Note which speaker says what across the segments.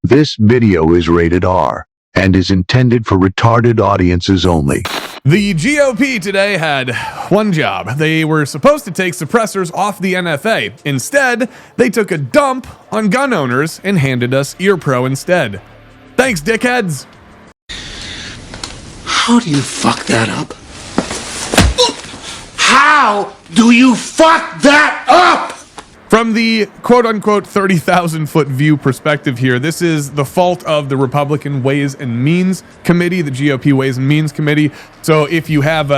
Speaker 1: This video is rated R and is intended for retarded audiences only.
Speaker 2: The GOP today had one job. They were supposed to take suppressors off the NFA. Instead, they took a dump on gun owners and handed us Ear Pro instead. Thanks, dickheads.
Speaker 3: How do you fuck that up? How do you fuck that up?
Speaker 2: From the quote-unquote 30,000-foot view perspective here, this is the fault of the Republican Ways and Means Committee, the GOP Ways and Means Committee. So if you have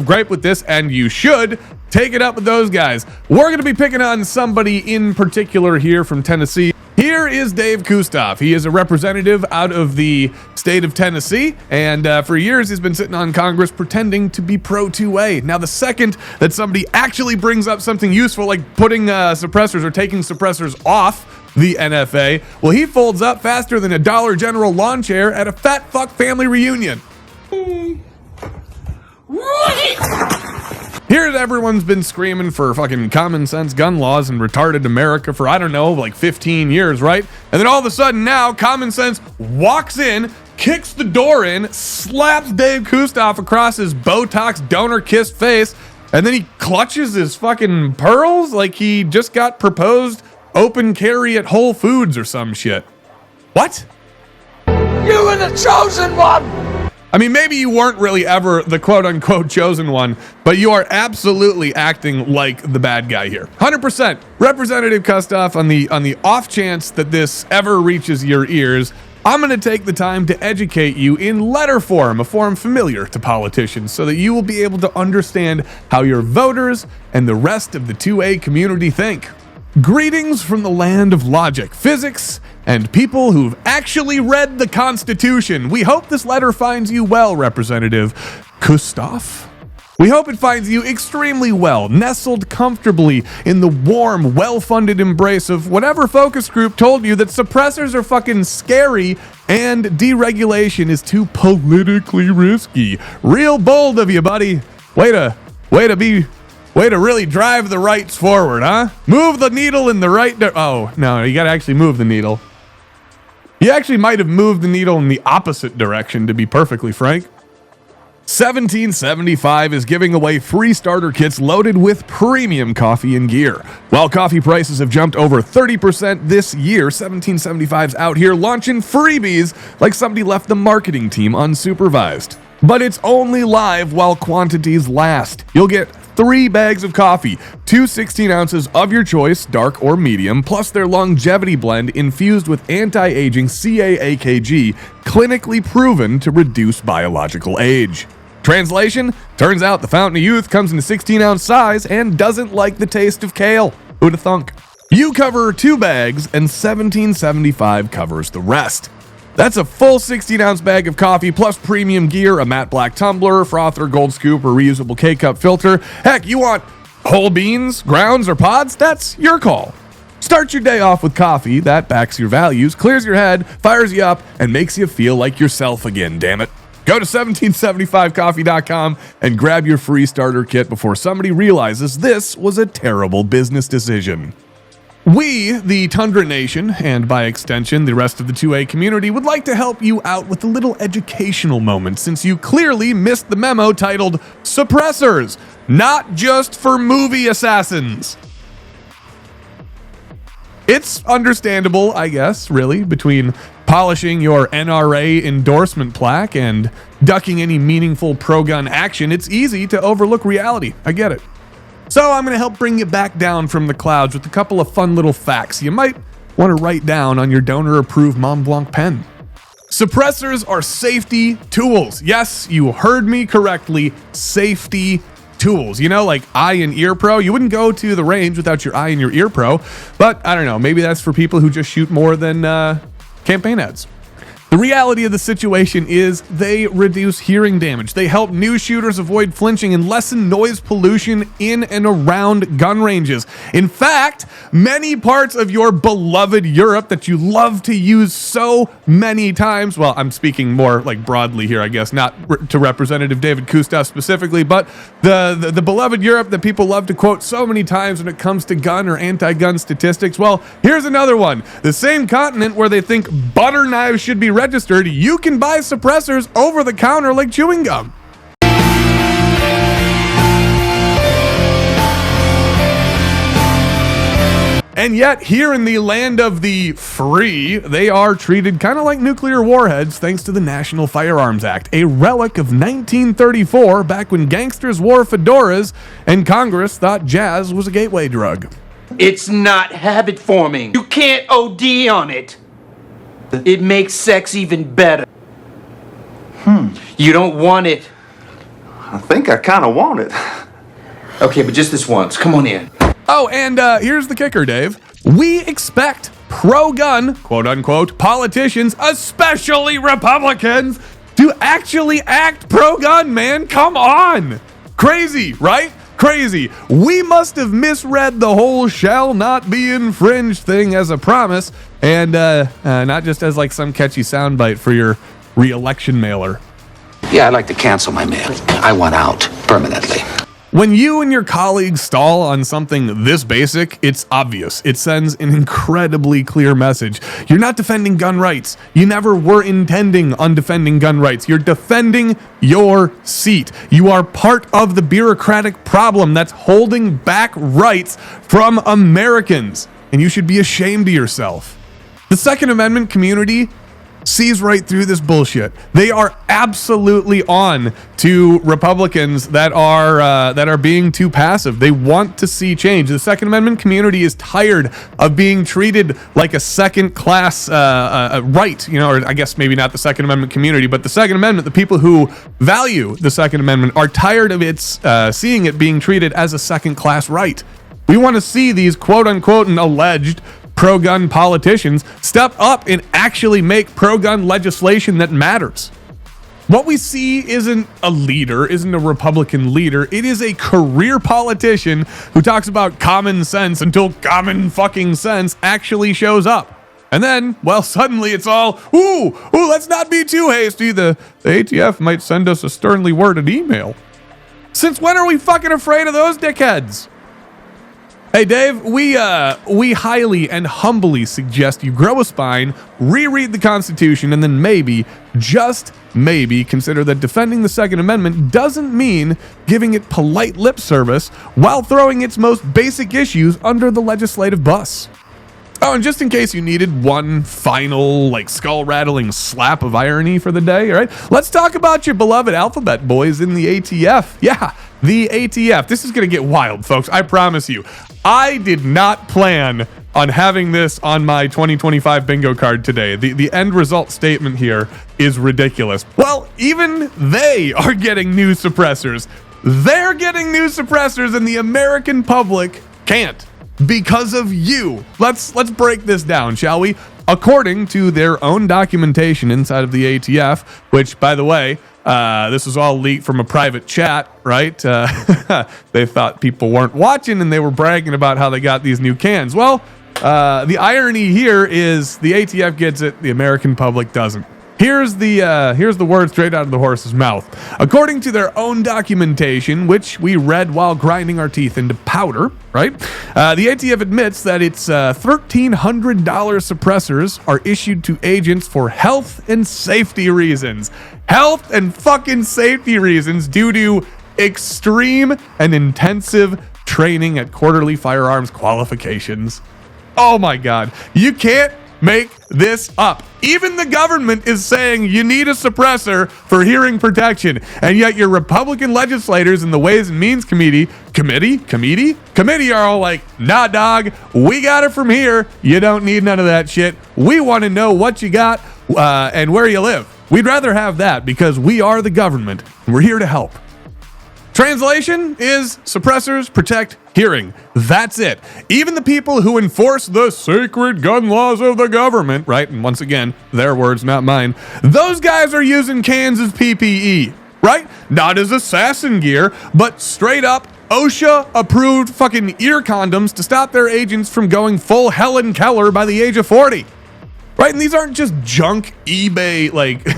Speaker 2: gripe with this, and you should, take it up with those guys. We're going to be picking on somebody in particular here from Tennessee. Here is Dave Kustoff. He is a representative out of the state of Tennessee, and for years he's been sitting on Congress pretending to be pro-2A. Now, the second that somebody actually brings up something useful, like putting suppressors or taking suppressors off the NFA, well, he folds up faster than a Dollar General lawn chair at a fat fuck family reunion. Here everyone's been screaming for fucking common sense gun laws and retarded America for, I don't know, like 15 years, right? And then all of a sudden now, common sense walks in, kicks the door in, slaps Dave Kustoff across his Botox donor-kissed face, and then he clutches his fucking pearls like he just got proposed open carry at Whole Foods or some shit. What?
Speaker 3: You were the chosen one!
Speaker 2: I mean, maybe you weren't really ever the quote-unquote chosen one, but you are absolutely acting like the bad guy here. 100%. Representative Kustoff, on the off chance that this ever reaches your ears, I'm going to take the time to educate you in letter form, a form familiar to politicians, so that you will be able to understand how your voters and the rest of the 2A community think. Greetings from the land of logic, physics, and people who've actually read the Constitution. We hope this letter finds you well, Representative Kustoff. We hope it finds you extremely well, nestled comfortably in the warm, well-funded embrace of whatever focus group told you that suppressors are fucking scary and deregulation is too politically risky. Real bold of you, buddy. Way to really drive the rights forward, huh? Move the needle in the right oh, no, you gotta actually move the needle. You actually might have moved the needle in the opposite direction, to be perfectly frank. 1775 is giving away free starter kits loaded with premium coffee and gear. While coffee prices have jumped over 30% this year, 1775's out here launching freebies like somebody left the marketing team unsupervised. But it's only live while quantities last. You'll get 3 bags of coffee, 2 16 ounces of your choice, dark or medium, plus their longevity blend infused with anti-aging CAAKG, clinically proven to reduce biological age. Translation? Turns out the Fountain of Youth comes in a 16-ounce size and doesn't like the taste of kale. Who'da thunk? You cover 2 bags and 1775 covers the rest. That's a full 16-ounce bag of coffee plus premium gear, a matte black tumbler, frother, gold scoop, or reusable K-cup filter. Heck, you want whole beans, grounds, or pods? That's your call. Start your day off with coffee that backs your values, clears your head, fires you up, and makes you feel like yourself again, damn it. Go to 1775coffee.com and grab your free starter kit before somebody realizes this was a terrible business decision. We, the Tundra Nation, and by extension, the rest of the 2A community, would like to help you out with a little educational moment since you clearly missed the memo titled Suppressors, not just for movie assassins. It's understandable, I guess, really, between polishing your NRA endorsement plaque and ducking any meaningful pro-gun action, it's easy to overlook reality. I get it. So I'm going to help bring you back down from the clouds with a couple of fun little facts you might want to write down on your donor-approved Mont Blanc pen. Suppressors are safety tools. Yes, you heard me correctly. Safety tools. You know, like eye and ear pro. You wouldn't go to the range without your eye and your ear pro. But I don't know. Maybe that's for people who just shoot more than campaign ads. The reality of the situation is they reduce hearing damage. They help new shooters avoid flinching and lessen noise pollution in and around gun ranges. In fact, many parts of your beloved Europe that you love to use so many times, well, I'm speaking more like broadly here, I guess, not to Representative David Kustoff specifically, but the beloved Europe that people love to quote so many times when it comes to gun or anti-gun statistics. Well, here's another one. The same continent where they think butter knives should be registered, you can buy suppressors over the counter like chewing gum. And yet, here in the land of the free, they are treated kind of like nuclear warheads thanks to the National Firearms Act, a relic of 1934, back when gangsters wore fedoras and Congress thought jazz was a gateway drug.
Speaker 4: It's not habit forming. You can't OD on it. It makes sex even better. You don't want it.
Speaker 5: I think I kind of want it.
Speaker 4: Okay, but just this once. Come on in.
Speaker 2: Oh, and here's the kicker, Dave. We expect pro-gun, quote-unquote, politicians, especially Republicans, to actually act pro-gun, man. Come on. Crazy, right? Crazy. We must have misread the whole shall not be infringed thing as a promise, and not just as like some catchy soundbite for your re-election mailer.
Speaker 6: Yeah, I'd like to cancel my mail. I want out permanently.
Speaker 2: When you and your colleagues stall on something this basic, it's obvious. It sends an incredibly clear message. You're not defending gun rights. You never were intending on defending gun rights. You're defending your seat. You are part of the bureaucratic problem that's holding back rights from Americans. And you should be ashamed of yourself. The Second Amendment community sees right through this bullshit. They are absolutely on to Republicans that are being too passive. They want to see change. The Second Amendment community is tired of being treated like a second-class right. You know, or I guess maybe not the Second Amendment community, but the Second Amendment, the people who value the Second Amendment, are tired of seeing it being treated as a second-class right. We want to see these quote-unquote and alleged pro-gun politicians step up and actually make pro-gun legislation that matters. What we see isn't a leader, isn't a Republican leader. It is a career politician who talks about common sense until common fucking sense actually shows up. And then, well, suddenly it's all, ooh, let's not be too hasty. The ATF might send us a sternly worded email. Since when are we fucking afraid of those dickheads? Hey, Dave, we highly and humbly suggest you grow a spine, reread the Constitution, and then maybe, just maybe, consider that defending the Second Amendment doesn't mean giving it polite lip service while throwing its most basic issues under the legislative bus. Oh, and just in case you needed one final, skull-rattling slap of irony for the day, all right? Let's talk about your beloved alphabet boys in the ATF. Yeah, the ATF. This is going to get wild, folks. I promise you. I did not plan on having this on my 2025 bingo card today. The end result statement here is ridiculous. Well, even they are getting new suppressors. They're getting new suppressors, and the American public can't. Because of you. Let's break this down, shall we? According to their own documentation inside of the ATF, which, by the way, this was all leaked from a private chat, right? They thought people weren't watching, and they were bragging about how they got these new cans. Well, the irony here is the ATF gets it, the American public doesn't. Here's the word straight out of the horse's mouth. According to their own documentation, which we read while grinding our teeth into powder, right? The ATF admits that its $1,300 suppressors are issued to agents for health and safety reasons. Health and fucking safety reasons due to extreme and intensive training at quarterly firearms qualifications. Oh my God. You can't make this up. Even the government is saying you need a suppressor for hearing protection, and yet your Republican legislators in the Ways and Means Committee are all like, nah, dog, we got it from here. You don't need none of that shit. We want to know what you got and where you live. We'd rather have that because we are the government and we're here to help. Translation is suppressors protect hearing. That's it. Even the people who enforce the sacred gun laws of the government, right? And once again, their words, not mine. Those guys are using cans as PPE, right? Not as assassin gear, but straight up OSHA approved fucking ear condoms to stop their agents from going full Helen Keller by the age of 40. Right? And these aren't just junk eBay, like,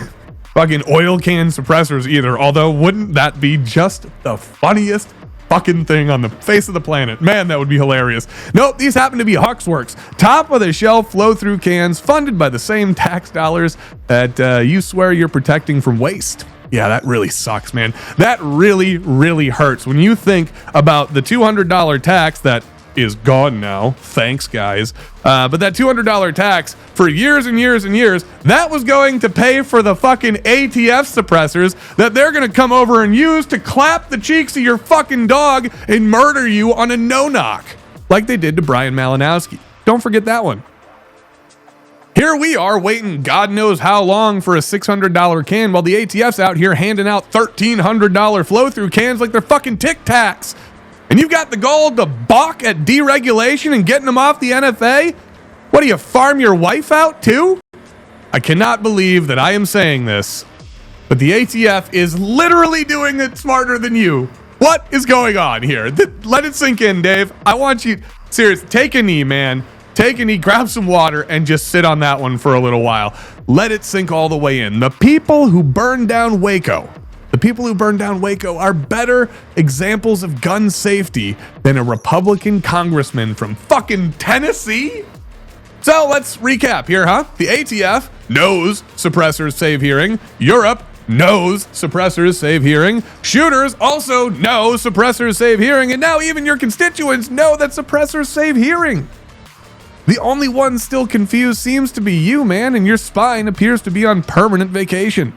Speaker 2: fucking oil can suppressors either. Although, wouldn't that be just the funniest fucking thing on the face of the planet? Man, that would be hilarious. Nope, these happen to be Huxworks. Top of the shelf flow-through cans funded by the same tax dollars that you swear you're protecting from waste. Yeah, that really sucks, man. That really, really hurts when you think about the $200 tax that is gone now. Thanks, guys. But that $200 tax for years and years and years, that was going to pay for the fucking ATF suppressors that they're going to come over and use to clap the cheeks of your fucking dog and murder you on a no-knock, like they did to Brian Malinowski. Don't forget that one. Here we are waiting God knows how long for a $600 can while the ATF's out here handing out $1,300 flow-through cans like they're fucking Tic Tacs. And you've got the gall to balk at deregulation and getting them off the NFA? What, do you farm your wife out too? I cannot believe that I am saying this, but the ATF is literally doing it smarter than you. What is going on here? Let it sink in, Dave. I want you, seriously, take a knee, man. Take a knee, grab some water, and just sit on that one for a little while. Let it sink all the way in. The people who burned down Waco, are better examples of gun safety than a Republican congressman from fucking Tennessee. So let's recap here, huh? The ATF knows suppressors save hearing. Europe knows suppressors save hearing. Shooters also know suppressors save hearing. And now even your constituents know that suppressors save hearing. The only one still confused seems to be you, man, and your spine appears to be on permanent vacation.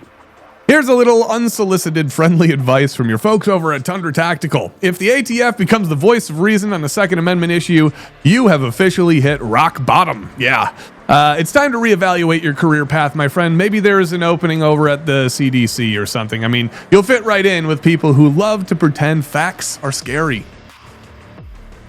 Speaker 2: Here's a little unsolicited friendly advice from your folks over at Tundra Tactical. If the ATF becomes the voice of reason on the Second Amendment issue, you have officially hit rock bottom. Yeah. It's time to reevaluate your career path, my friend. Maybe there is an opening over at the CDC or something. I mean, you'll fit right in with people who love to pretend facts are scary.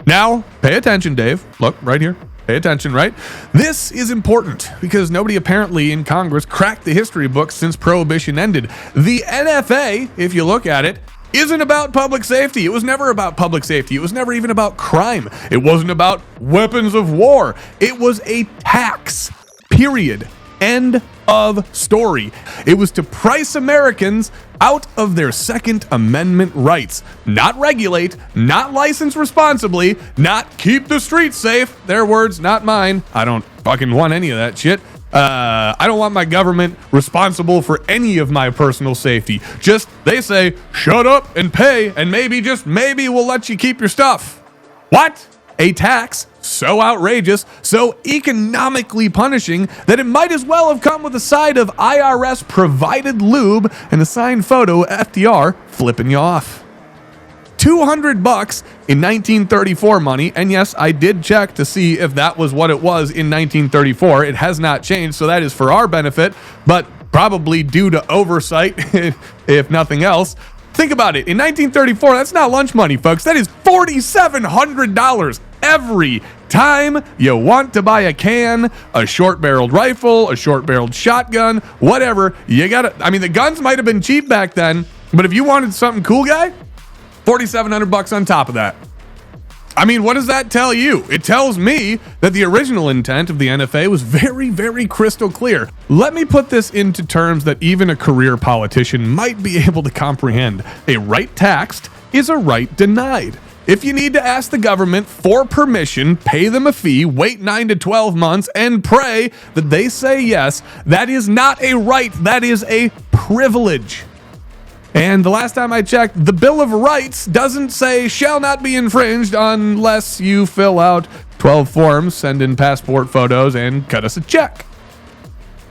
Speaker 2: Now, pay attention, Dave. Look, right here. Pay attention, right? This is important because nobody apparently in Congress cracked the history books since Prohibition ended. The NFA, if you look at it, isn't about public safety. It was never about public safety. It was never even about crime. It wasn't about weapons of war. It was a tax, period. End of story. It was to price Americans out of their Second Amendment rights. Not regulate, not license responsibly, not keep the streets safe. Their words, not mine. I don't fucking want any of that shit. I don't want my government responsible for any of my personal safety. Just, they say, shut up and pay, and maybe, just maybe, we'll let you keep your stuff. What? A tax so outrageous, so economically punishing that it might as well have come with a side of IRS provided lube and a signed photo of FDR flipping you off. $200 in 1934 money, and yes, I did check to see if that was what it was in 1934. It has not changed, so that is for our benefit, but probably due to oversight, if nothing else. Think about it. In 1934, that's not lunch money, folks. That is $4,700 every time you want to buy a can, a short-barreled rifle, a short-barreled shotgun, whatever. You gotta, I mean, the guns might have been cheap back then, but if you wanted something cool, guy, $4,700 on top of that. I mean, what does that tell you? It tells me that the original intent of the NFA was very, very crystal clear. Let me put this into terms that even a career politician might be able to comprehend. A right taxed is a right denied. If you need to ask the government for permission, pay them a fee, wait 9 to 12 months, and pray that they say yes, that is not a right, that is a privilege. And the last time I checked, the Bill of Rights doesn't say shall not be infringed unless you fill out 12 forms, send in passport photos, and cut us a check.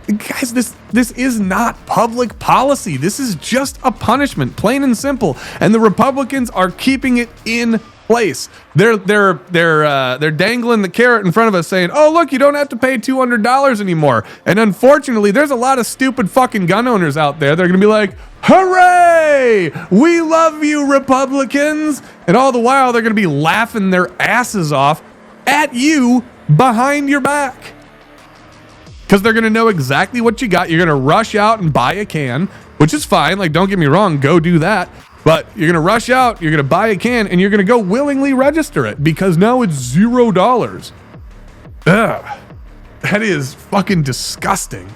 Speaker 2: Guys, this is not public policy. This is just a punishment, plain and simple. And the Republicans are keeping it in place. They're dangling the carrot in front of us saying, oh, look, you don't have to pay $200 anymore. And unfortunately, there's a lot of stupid fucking gun owners out there. They're going to be like, hooray, we love you, Republicans. And all the while, they're going to be laughing their asses off at you behind your back. Because they're going to know exactly what you got. You're going to rush out and buy a can, which is fine. Like, don't get me wrong, go do that. But you're going to rush out, you're going to buy a can, and you're going to go willingly register it because now it's $0. Ugh. That is fucking disgusting.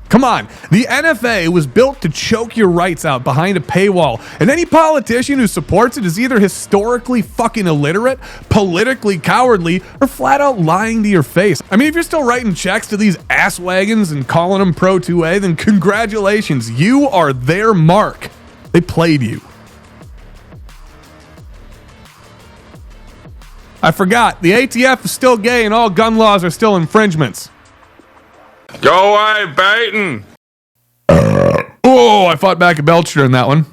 Speaker 2: Come on. The NFA was built to choke your rights out behind a paywall, and any politician who supports it is either historically fucking illiterate, politically cowardly, or flat out lying to your face. I mean, if you're still writing checks to these ass wagons and calling them Pro 2A, then congratulations. You are their mark. They played you. I forgot, the ATF is still gay and all gun laws are still infringements.
Speaker 7: Go away, Baton!
Speaker 2: Oh, I fought back a belch during that one.